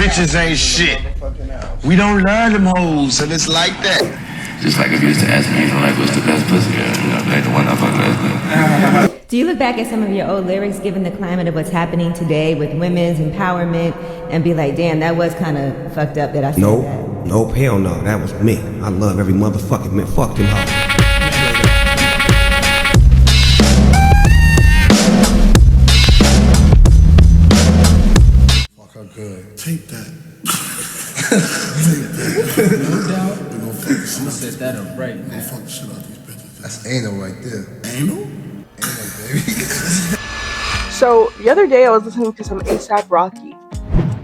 bitches ain't shit. We don't love them hoes, and it's like that. Just like if you used to ask me, like, what's the best pussy? Like the one I fuck last. Do you look back at some of your old lyrics, given the climate of what's happening today with women's empowerment, and be like, damn, that was kind of fucked up that I said that? Nope, hell no, that was me. I love every motherfucking man. Fuck them hoes. Fuck her good. Take that. Take that. No doubt. We're gonna fuck the shit out. Set that up right now. We're gonna fuck the shit out these bitches. That's anal right there. Anal? Anal, baby. So, the other day I was listening to some A$AP Rocky.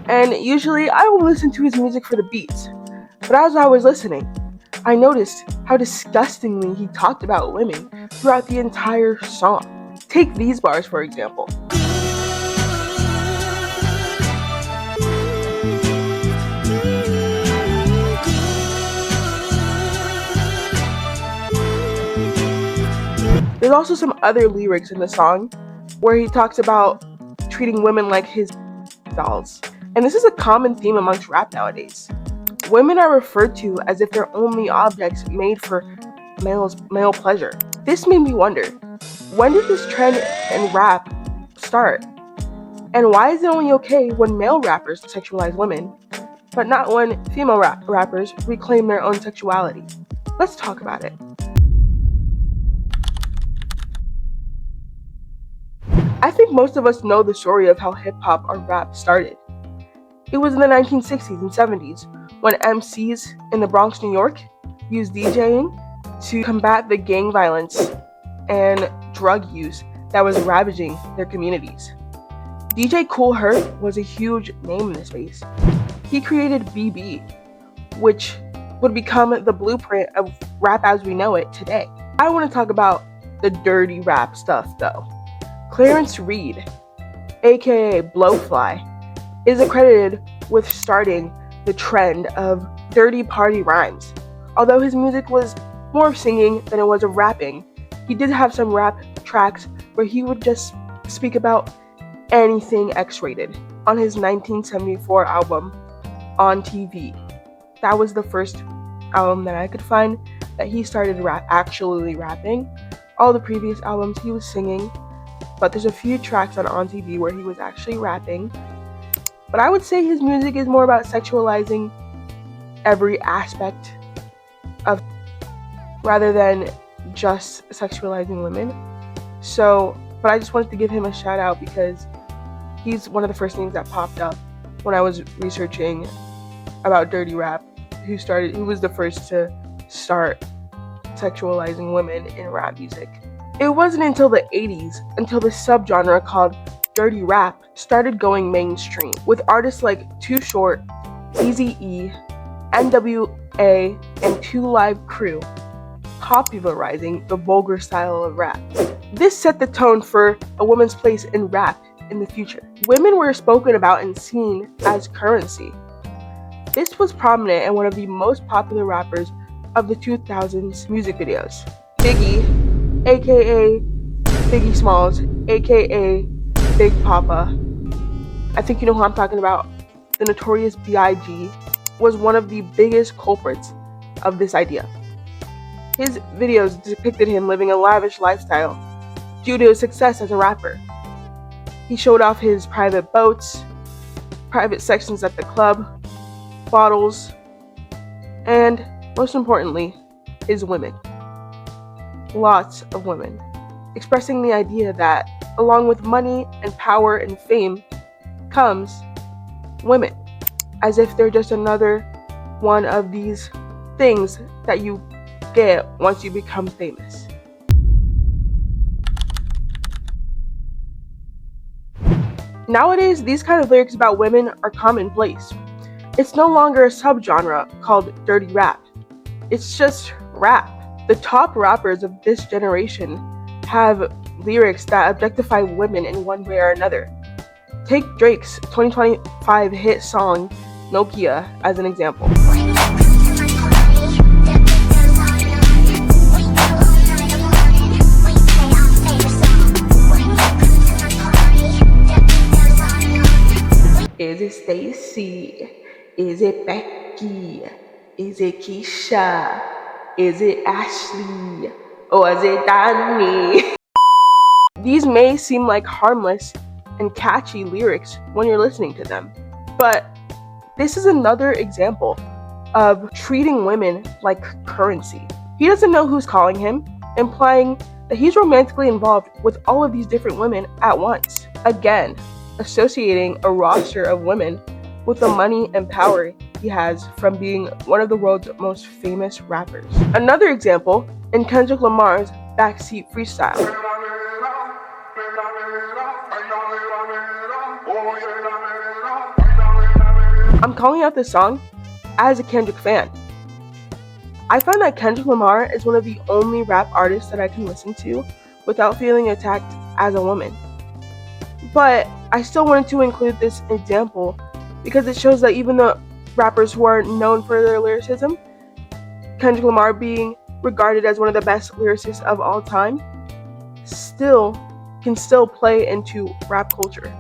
And usually I will listen to his music for the beats. But as I was listening, I noticed how disgustingly he talked about women throughout the entire song. Take these bars, for example. There's also some other lyrics in the song where he talks about treating women like his dolls. And this is a common theme amongst rap nowadays. Women are referred to as if they're only objects made for male pleasure. This made me wonder, when did this trend in rap start? And why is it only okay when male rappers sexualize women, but not when female rappers reclaim their own sexuality? Let's talk about it. I think most of us know the story of how hip-hop or rap started. It was in the 1960s and 70s when MCs in the Bronx, New York used DJing to combat the gang violence and drug use that was ravaging their communities. DJ Kool Herc was a huge name in the space. He created BB, which would become the blueprint of rap as we know it today. I want to talk about the dirty rap stuff though. Clarence Reid, aka Blowfly, is accredited with starting the trend of dirty party rhymes. Although his music was more of singing than it was of rapping, he did have some rap tracks where he would just speak about anything X-rated. On his 1974 album, On TV, that was the first album that I could find that he started actually rapping. All the previous albums he was singing, but there's a few tracks on TV where he was actually rapping. But I would say his music is more about sexualizing every aspect of, rather than just sexualizing women. So, but I just wanted to give him a shout out because he's one of the first names that popped up when I was researching about dirty rap, who was the first to start sexualizing women in rap music. It wasn't until the 80s until the subgenre called dirty rap started going mainstream, with artists like Too Short, Eazy-E, NWA, and 2 Live Crew popularizing the vulgar style of rap. This set the tone for a woman's place in rap in the future. Women were spoken about and seen as currency. This was prominent in one of the most popular rappers of the 2000s music videos, Biggie, aka Biggie Smalls, aka Big Papa. I think you know who I'm talking about. The Notorious B.I.G. was one of the biggest culprits of this idea. His videos depicted him living a lavish lifestyle due to his success as a rapper. He showed off his private boats, private sections at the club, bottles, and most importantly, his women. Lots of women, expressing the idea that along with money and power and fame comes women, as if they're just another one of these things that you get once you become famous. Nowadays, these kind of lyrics about women are commonplace. It's no longer a subgenre called dirty rap. It's just rap. The top rappers of this generation have lyrics that objectify women in one way or another. Take Drake's 2025 hit song, Nokia, as an example. Is it Stacy? Is it Becky? Is it Keisha? Is it Ashley? Or is it Danny? These may seem like harmless and catchy lyrics when you're listening to them, but this is another example of treating women like currency. He doesn't know who's calling him, implying that he's romantically involved with all of these different women at once. Again, associating a roster of women with the money and power he has from being one of the world's most famous rappers. Another example in Kendrick Lamar's Backseat Freestyle. I'm calling out this song as a Kendrick fan. I find that Kendrick Lamar is one of the only rap artists that I can listen to without feeling attacked as a woman. But I still wanted to include this example because it shows that even the rappers who are known for their lyricism, Kendrick Lamar being regarded as one of the best lyricists of all time, can still play into rap culture.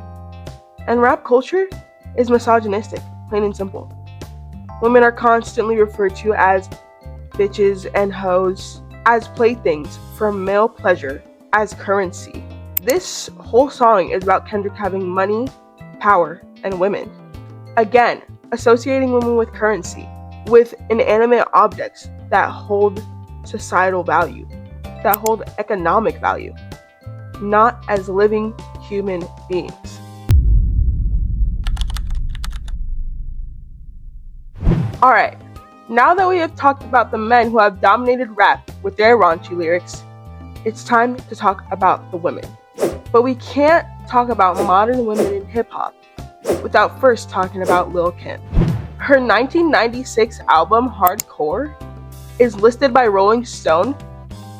And rap culture is misogynistic, plain and simple. Women are constantly referred to as bitches and hoes, as playthings for male pleasure, as currency. This whole song is about Kendrick having money, power, and women. Again, associating women with currency, with inanimate objects that hold societal value, that hold economic value, not as living human beings. Alright, now that we have talked about the men who have dominated rap with their raunchy lyrics, it's time to talk about the women. But we can't talk about modern women in hip-hop without first talking about Lil' Kim. Her 1996 album, Hardcore, is listed by Rolling Stone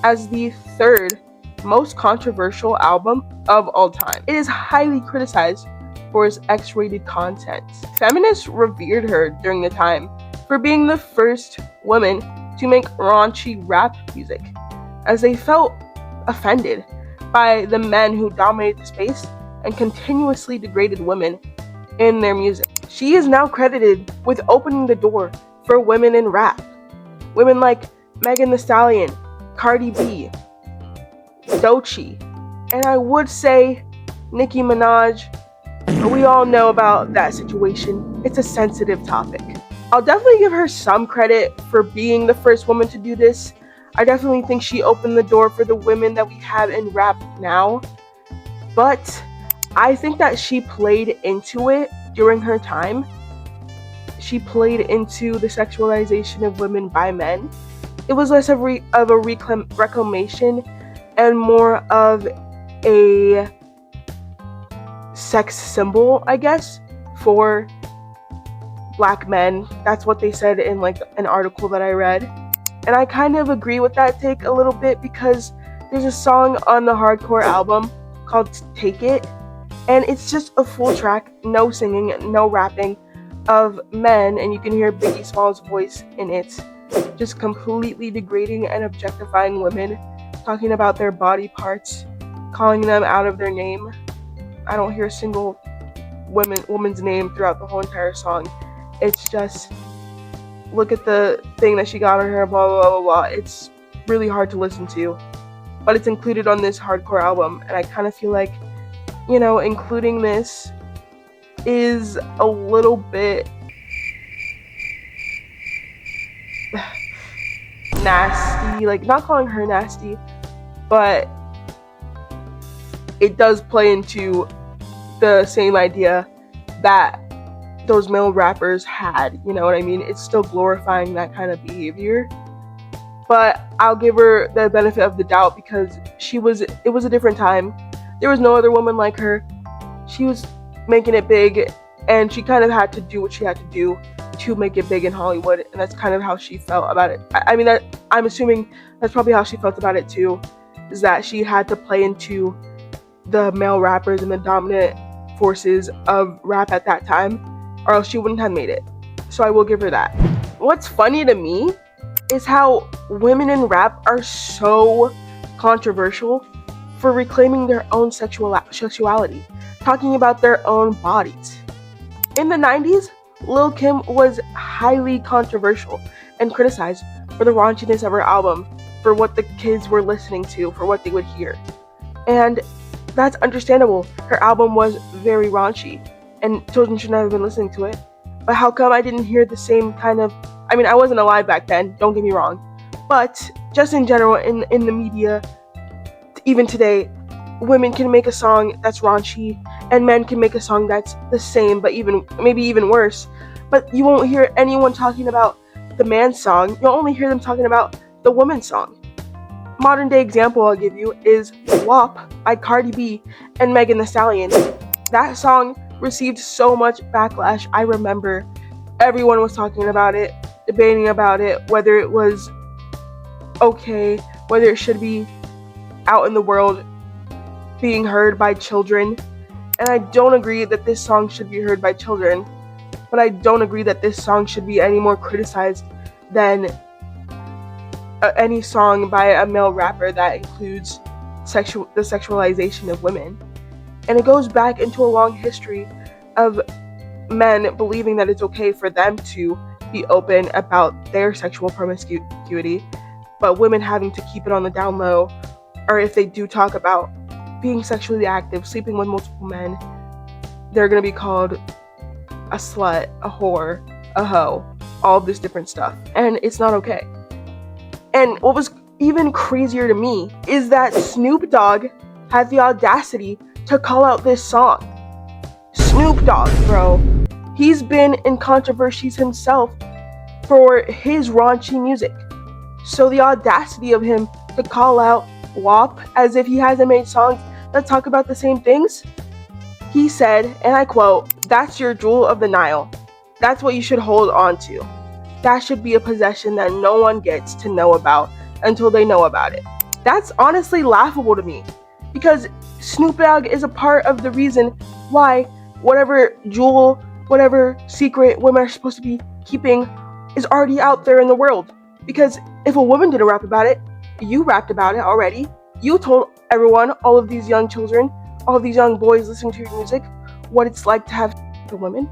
as the third most controversial album of all time. It is highly criticized for its X-rated content. Feminists revered her during the time for being the first woman to make raunchy rap music, as they felt offended by the men who dominated the space and continuously degraded women in their music. She is now credited with opening the door for women in rap. Women like Megan Thee Stallion, Cardi B, Doechii, and I would say Nicki Minaj. We all know about that situation. It's a sensitive topic. I'll definitely give her some credit for being the first woman to do this. I definitely think she opened the door for the women that we have in rap now. But I think that she played into it during her time. She played into the sexualization of women by men. It was less of a reclamation and more of a sex symbol, I guess, for Black men. That's what they said in like an article that I read. And I kind of agree with that take a little bit because there's a song on the Hardcore album called Take It, and it's just a full track, no singing, no rapping, of men, and you can hear Biggie Smalls' voice in it, just completely degrading and objectifying women, talking about their body parts, calling them out of their name. I don't hear a single woman's name throughout the whole entire song. It's just, look at the thing that she got on her, blah, blah, blah, blah. It's really hard to listen to, but it's included on this Hardcore album, and I kind of feel like, you know, including this is a little bit nasty. Like, not calling her nasty, but it does play into the same idea that those male rappers had, you know what I mean? It's still glorifying that kind of behavior, but I'll give her the benefit of the doubt because it was a different time. There was no other woman like her. She was making it big, and she kind of had to do what she had to do to make it big in Hollywood, and that's kind of how she felt about it. I mean, I'm assuming that's probably how she felt about it too, is that she had to play into the male rappers and the dominant forces of rap at that time, or else she wouldn't have made it. So I will give her that. What's funny to me is how women in rap are so controversial for reclaiming their own sexuality, talking about their own bodies. In the 90s, Lil' Kim was highly controversial and criticized for the raunchiness of her album, for what the kids were listening to, for what they would hear. And that's understandable. Her album was very raunchy, and children should not have been listening to it. But how come I didn't hear the same kind of... I mean, I wasn't alive back then, don't get me wrong. But just in general, in the media, even today, women can make a song that's raunchy, and men can make a song that's the same, but maybe even worse. But you won't hear anyone talking about the man's song. You'll only hear them talking about the woman's song. Modern day example I'll give you is WAP by Cardi B and Megan Thee Stallion. That song received so much backlash. I remember everyone was talking about it, debating about it, whether it was okay, whether it should be out in the world being heard by children. And I don't agree that this song should be heard by children, but I don't agree that this song should be any more criticized than any song by a male rapper that includes the sexualization of women. And it goes back into a long history of men believing that it's okay for them to be open about their sexual promiscuity, but women having to keep it on the down low, or if they do talk about being sexually active, sleeping with multiple men, they're gonna be called a slut, a whore, a hoe, all this different stuff. And it's not okay. And what was even crazier to me is that Snoop Dogg had the audacity to call out this song. Snoop Dogg, bro. He's been in controversies himself for his raunchy music. So the audacity of him to call out WAP as if he hasn't made songs that talk about the same things. He said, and I quote, "That's your jewel of the Nile. That's what you should hold on to. That should be a possession that no one gets to know about until they know about it." That's honestly laughable to me, because Snoop Dogg is a part of the reason why whatever jewel, whatever secret women are supposed to be keeping is already out there in the world. Because if a woman didn't rap about it, you rapped about it already. You told everyone, all of these young children, all of these young boys listening to your music, what it's like to have for women.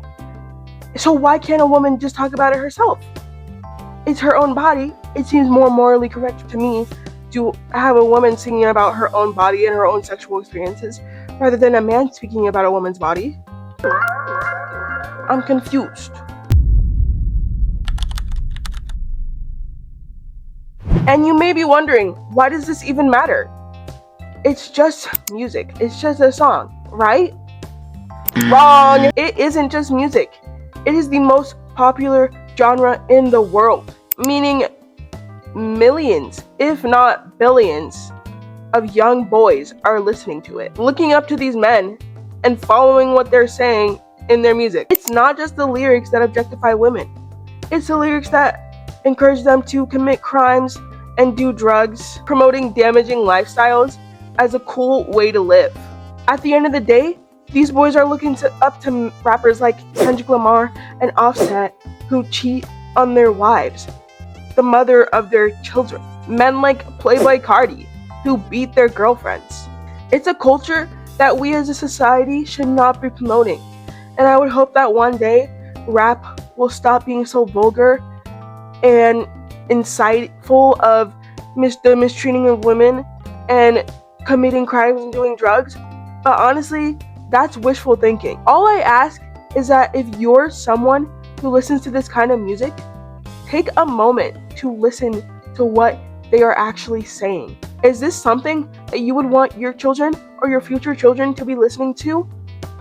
So why can't a woman just talk about it herself? It's her own body. It seems more morally correct to me to have a woman singing about her own body and her own sexual experiences rather than a man speaking about a woman's body. I'm confused. And you may be wondering, why does this even matter? It's just music. It's just a song, right? Wrong! It isn't just music. It is the most popular genre in the world, meaning millions, if not billions, of young boys are listening to it, looking up to these men and following what they're saying in their music. It's not just the lyrics that objectify women. It's the lyrics that encourage them to commit crimes and do drugs, promoting damaging lifestyles as a cool way to live. At the end of the day, these boys are looking up to rappers like Kendrick Lamar and Offset, who cheat on their wives, the mother of their children. Men like Playboy Cardi, who beat their girlfriends. It's a culture that we as a society should not be promoting. And I would hope that one day, rap will stop being so vulgar and insightful of the mistreating of women and committing crimes and doing drugs. But honestly, that's wishful thinking. All I ask is that if you're someone who listens to this kind of music, take a moment to listen to what they are actually saying. Is this something that you would want your children or your future children to be listening to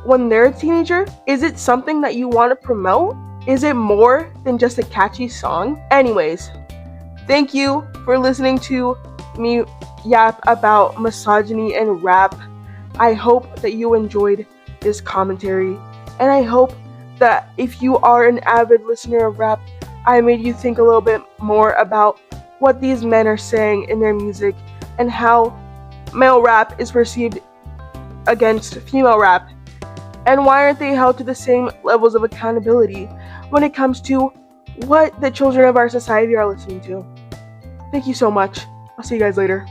when they're a teenager? Is it something that you want to promote? Is it more than just a catchy song? Anyways, thank you for listening to me yap about misogyny and rap. I hope that you enjoyed this commentary, and I hope that if you are an avid listener of rap, I made you think a little bit more about what these men are saying in their music and how male rap is perceived against female rap, and why aren't they held to the same levels of accountability when it comes to what the children of our society are listening to. Thank you so much. I'll see you guys later.